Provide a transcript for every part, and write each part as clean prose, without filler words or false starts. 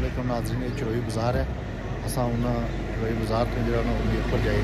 वालेकुम नाज़रीन, ये चरोही बाज़ार है। असा हूँ चरोही बाज़ार तो जो मीरपुर जाए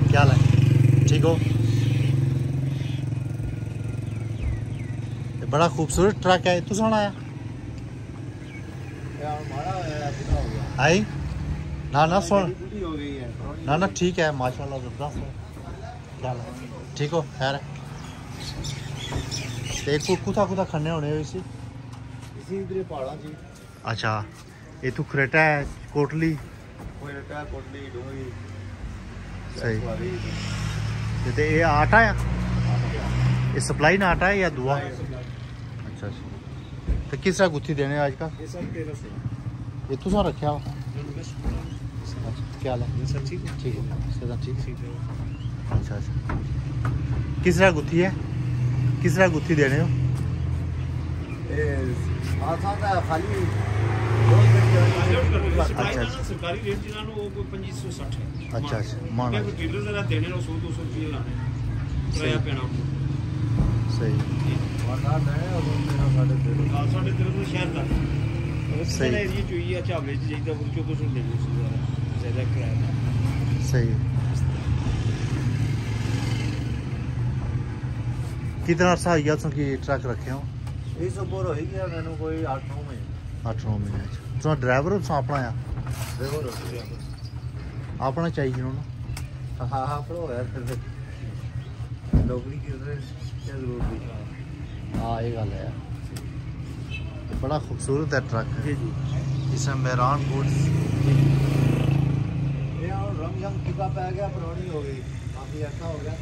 क्या हाल है? ठीक हो? बड़ा खूबसूरत ट्रक है। तू सुना आया आई ना ना सुन ना ना ठीक है माशाल्लाह जबरदस्त है। क्या हाल है? ठीक हो? खैर है ते कुथा कुथा खन्ने होने इसी इधर पहाड़ा जी। अच्छा ये तू खरेटा है कोटली डोंगरी सही ते ये आटा है ये सप्लाई ना आटा है या दुआ? अच्छा अच्छा तो किस तरह गुत्थी देने आज का? ये तुसा रखा हो? क्या हाल है? ठीक है ठीक है ठीक है। अच्छा अच्छा किस तरह गुत्थी है? किस तरह गुत्थी देने हो? खाली अच्छा सरकारी रेट जिन्होंने वो 2560 है। अच्छा अच्छा मान डीलर जरा देने 100 200 रुपए लाने किराया पैना सही साढ़े 13 शहर तक सही एरिया जो ये अच्छा एवरेज जाइदा 1400 देने ज्यादा किराया सही। कितना अर्सा हो गया कि ट्रक रखे हो? ये सब बोर हो गया मैंने कोई 8-9 महीने 8-9 महीने। तुम ड्राइवर हो? तुम अपना आ ड्राइवर हो अपना चाहिए जिन्होंने? हाँ हाँ अपना यार फिर नौकरी की क्या जरूरत है? हाँ ये गल है यार। बड़ा खूबसूरत है ट्रक जी जी इसमें मेहरान गुड्स ये और रंग जंग फीका पै गया पुरानी हो गई काफ़ी ऐसा हो गया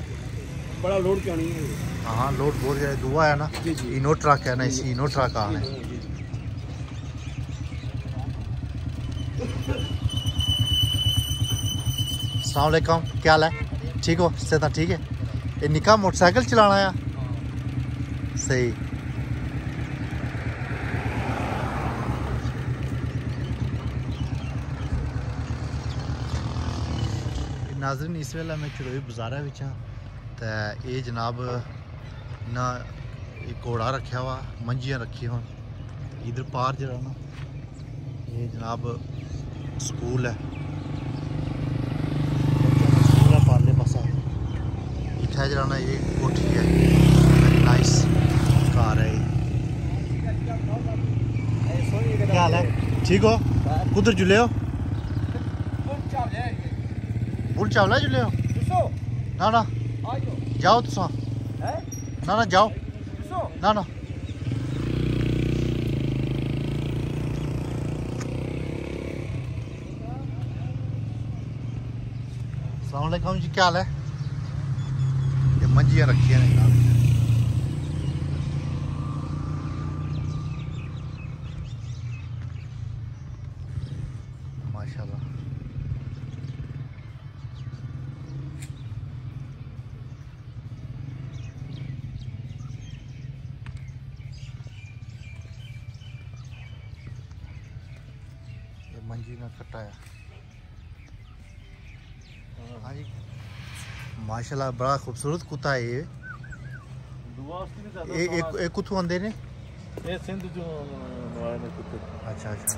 बड़ा लोड क्यों नहीं है? हाँ लोड बहुत ज़्यादा दुआ है ना इनो ट्रक है ना इसी इनो ट्रक आना है। अस्सलाम वालेकुम क्या हाल है? ठीक हो? सेहत ठीक है? ये निका मोटरसाइकिल चलाना है सही। नाज़रीन इस वेले मैं चरोही बाज़ारा विच हाँ तो ये जनाब ना एक घोड़ा रखा हुआ मंजियाँ रखी हुआ इधर पार जरा ना ये जनाब स्कूल है पारले पासा इतना जरा ना ये कोठी है नाइस कार है। क्या हाल है? ठीक हो? कुधर जुले हो? बुल चावला जुले हो? ना ना जाओ तुसा ना ना जाओ ना ना अस्सलाम वालेकुम जी क्या हाल है? ये मंजियाँ रखी हैं माशाल्लाह। ये मंजी में कटाया हाँ जी माशाल्लाह बड़ा खूबसूरत कुत्ता है ये कुत्थों आंदे ने? ये सिंध जो नवाए ने कुत्ते। अच्छा अच्छा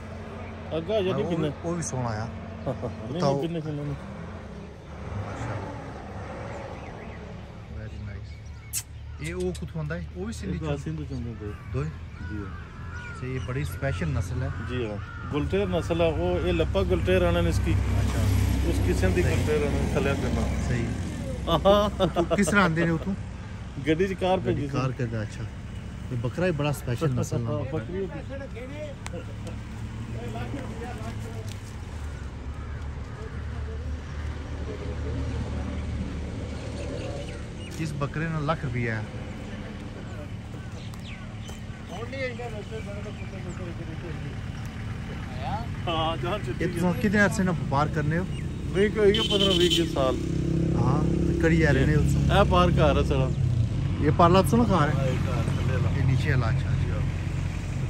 अग्गा जो नहीं वो भी सोना है बताओ। Very nice. ये वो कुछ होता है वो भी सिंधी चुंदे दो जी। से ये बड़ी स्पेशल नस्ल है जी। हाँ गुलटेर नस्ल है वो, ये लप्पा गुलटेर आना इसकी। अच्छा उसकी सिंधी गुलटेर आना खलिया करना सही। तो किस तरह आंदे ने तू गड्डी च कार पे कार के। अच्छा ये बकरा ही बड़ा स्पेशल नस्ल है बकरी। इस बकरे ने लाख रुपया है। ये तुम कितने अरसे ना व्यापार करने हो? 15-20 साल। हाँ कड़ी आ रहे ने उससे ए पार का रहा चला ये पार्ला तो ना खा रहे ये नीचे वाला। अच्छा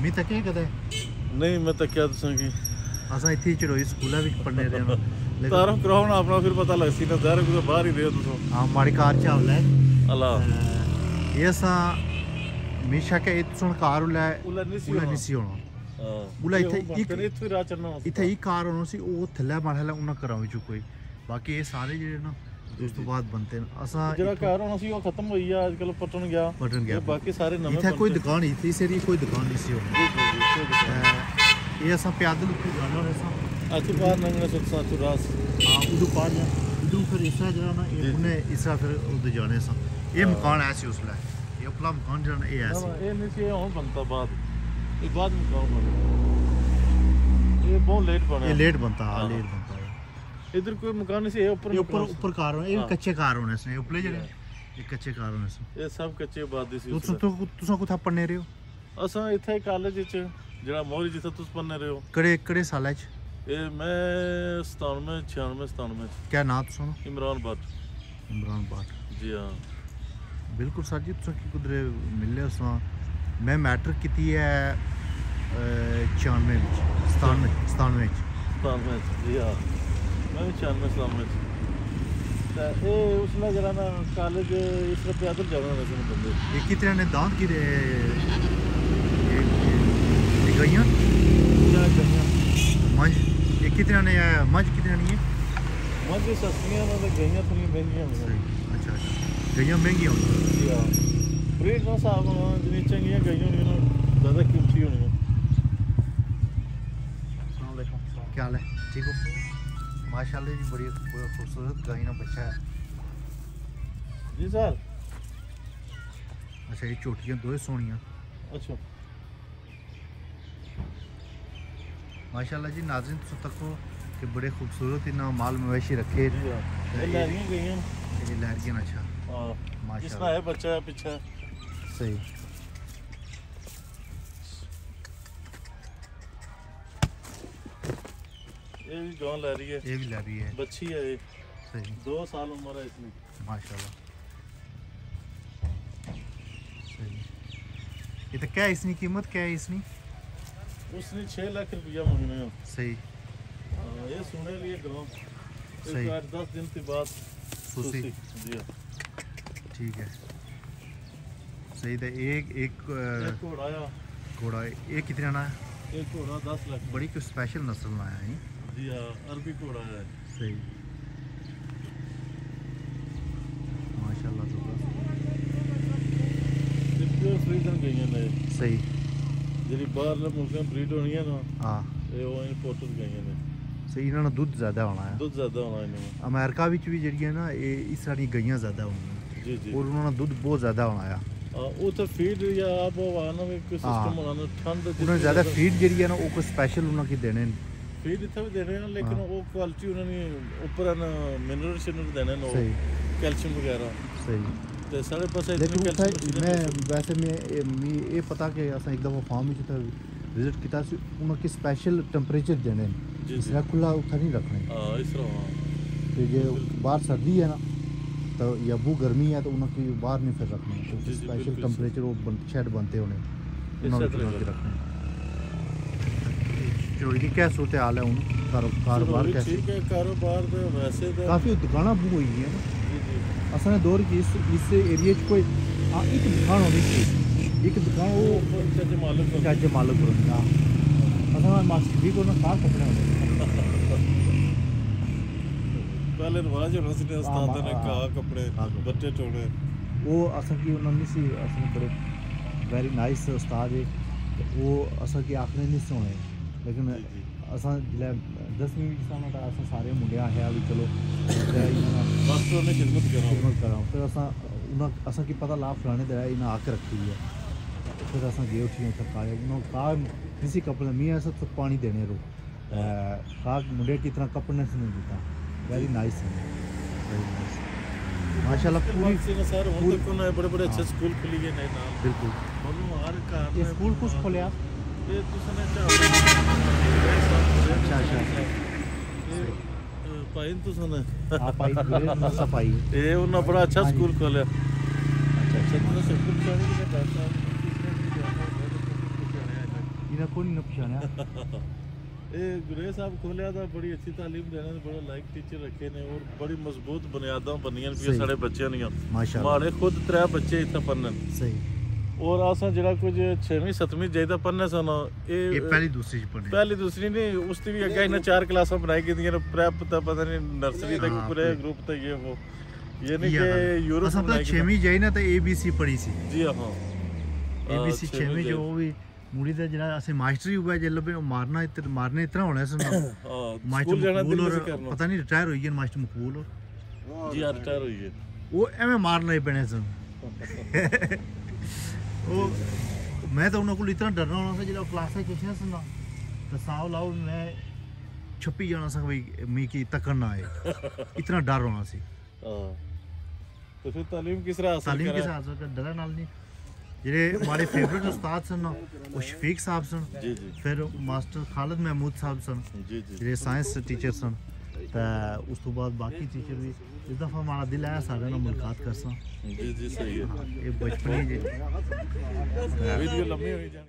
मैं तक है कदे नहीं मैं तक क्या तुसां की असा इत्थे चढ़ोई स्कूल भी पढ़ने रहे ना तारफ कराओ ना अपना फिर पता लग सी ना दार को बाहर ही रहे तुसो। हां माड़ी कार चावल है अल्लाह ये सा हमेशा के इतने कार उला नहीं होना उला इत्थे ही कार होना सी वो थल्ले मारला उन्हें कराओ जो कोई बाकी ये सारे जेडे ना उस तो बाद बनते हैं। असा जेड़ा कार होना सी वो खत्म होई है आजकल पटन गया बाकी सारे नवे इत्थे कोई दुकान ही थी सेरी कोई दुकान नहीं सी ये असा पैदल ऊपर जाना होना सा अच्छी बार नंगने सत्सा तो रास। हां उधर पार ना उधर फिर इसरा जरा ना ये उन्हें इसरा फिर उधर जाने सा ये मकान ऐसे उसला ये अपना मकान जरा ये ऐसे ये नहीं सी और बनता बाद ये बाद मकान बना ये बहुत लेट बना ये लेट बनता। हां लेट बनता इधर कोई मकान नहीं है ऊपर ऊपर कार है ये कच्चे कार होने से ऊपर जड़े ये कच्चे कार होने से ये सब कच्चे आबादी सी। तो तुसा कुथा पढ़ने रहे हो? असा इथे कॉलेज च जड़ा मोरी जिथे तुस पढ़ने रहे हो कड़े साल च? ये मैं 97 क्या नाम सुनो? इमरान भट्ट जी। हाँ बिल्कुल सर जी तुसा की कुदरे मिले उसा मैं मैट्रिक कीती है 96 जी। हाँ मैं 96 ये उसमें जरा ना कॉलेज इस तरह पैदल जाना वैसे बंदे ये कितने ने दांत की गईयां मंझ ये कितने ने मंझ कितने नहीं है? मंझ सस्तियां ना गईयां थोड़ी महंगियां हैं। अच्छा गईयां महंगी होंगी जी। हां ब्रीड ना साहब जितनी चंगियां गईयां होनी ना ज़्यादा कीमती होनी है। अस्सलाम वालेकुम क्या हाल है? ठीक हो? माशाल्लाह जी बड़ी खूबसूरत गाय ना बच्चा है जी सर। अच्छा ये चोटियां दो सोनियां। अच्छा माशाल्लाह जी नाज़रीन तुम तको कि बड़े खूबसूरत इन्ना माल मवेशी रखे लहरियां गईयां ये लहरियां। अच्छा माशाल्लाह इसका है बच्चा है पीछे सही। ये भी गांव ला रही है ये भी ला रही है बच्ची है ये सही 2 साल उम्र है इसमें माशाल्लाह सही। ये तो क्या इसकी कीमत क्या है इसकी? उसने 6 लाख रुपया मांगना है सही। ये सुने लिए गांव सही 8-10 दिन के बाद सुसी जी। ठीक है सही। तो एक घोड़ा एक कितना ना है? एक घोड़ा 10 लाख बड़ी कोई स्पेशल नस्ल में आया है जी। हाँ अरबी घोड़ा है सही माशाल्लाह। तो बस फ्रीजन गई है सही जी बाहर मुल्कों ब्रीड होनी है ना। हाँ ये वो इंपोर्टेड गई है सही। इन्होंने दूध ज़्यादा होना है इन्होंने अमेरिका भी है ना ये इस तरह गईयां ज़्यादा होनी जी जी और उन्होंने दूध बहुत ज़्यादा होना है। वो तो फीड या आप वाना में कोई सिस्टम बनाना ठंड उन्होंने ज़्यादा फीड जी है ना वो कोई स्पेशल उन्होंने देने फीड इतना भी देने लेकिन वो क्वालिटी उन्होंने ऊपर मिनरल देने कैल्शियम वगैरह सही। तो सारे पास मैं वैसे मैं ये पता कि असा एक दफ़ा फार्म में विजिट किया उन्होंने स्पेशल टेम्परेचर देने इस तरह खुला उत्था नहीं रखने इस तरह तो जो बाहर सर्दी है ना तो या वो गर्मी है तो उन्होंने बाहर नहीं फिर रखने स्पेशल टेम्परेचर वो शेड बनते होने रखने। चोरी की क्या सूरत हाल है कारोबार कैसे? ठीक है कारोबार तो वैसे तो काफ़ी दुकाना बुक हुई है ना असल दौर की इस एरिया कोई एक दुकान होनी चाहिए एक दुकान वो चाचे मालिक असल मास्टर भी को ना कार कपड़े होने पहले रिवाज होना सी उस्तादां ने कहा कपड़े बच्चे टोड़े वो असां की उन्होंने सी असां बड़े वेरी नाइस उस्ताद है वो असां की आखने नहीं सोने लेकिन असां जिले 10वीं में असां सारे मुंडे आया भी चलो बस उन्हें खिदमत करा फिर असां की पता ला फलाने दे इन्हें आके रखी है फिर असां गए उठी उत्थे काले उन्होंने कहा किसी कपड़े मी ऐसा तो पानी देने रो कहा मुंडे की तरह कपड़े से नहीं देता वेरी नाइस माशाल्लाह पूरी सर हुन तक उन्हें बड़े अच्छे स्कूल खुली गए नए नाम बिल्कुल बोलो हर घर ये स्कूल कुछ खोले आप ये तुसने अच्छा पाइन तुसने आप पाई नसा पाई ये उन्हें बड़ा अच्छा स्कूल खोले अच्छा तुमने स्कूल जाने के बाद इन्हें कोई नहीं पहचाना ये गुरे साहब खोलिया था बड़ी अच्छी तालीम देने बड़ा लाइक टीचर रखे ने और बड़ी मजबूत बुनियादां बनियां पिया साडे बच्चे नियां माशाल्लाह मारे खुद 3 बच्चे इत्थे पढ़न सही और असां जेड़ा कुछ 6वीं 7वीं जाइदा पढ़ने सन ये पहली दूसरी पढ़े पहली दूसरी नहीं उसती भी अगे इन्हें 4 क्लासां बनाई गईयां ने प्रेप तक पता नहीं नर्सरी तक पूरे ग्रुप तक ये वो ये नहीं कि यूरोप असां तो 6वीं जाई ना तो एबीसी पढ़ी सी जी हां एबीसी 6वीं जो भी मुड़ी दा जरा असे मास्टर ही हुआ जे लबे मारने इतना होना सन मास्टर मकबूल और पता नहीं रिटायर हो गए मास्टर मकबूल और जी रिटायर हो गए वो एवें मारना ही पैने सन वो मैं तो उन्होंने को इतना डरना होना सा जो क्लास में किसी सन तो साव लाओ मैं छुपी जाना सा भाई मी की तकन ना आए इतना डर होना सी तो फिर तालीम किस तरह हासिल तालीम किस तरह हासिल कर डरा नाल नहीं जेडे हमारे फेवरेट उस्ताद सन वो शफीक साहब सन जी जी फिर मास्टर खालिद महमूद साहब सन जी जी जेडे साइंस टीचर सन तो उस तो बाद बाकी टीचर भी इस दफ़ा हमारा दिल आया सारे ना मुलाकात कर सा जी जी सही है ये बचपन ही वीडियो लंबी हो जानी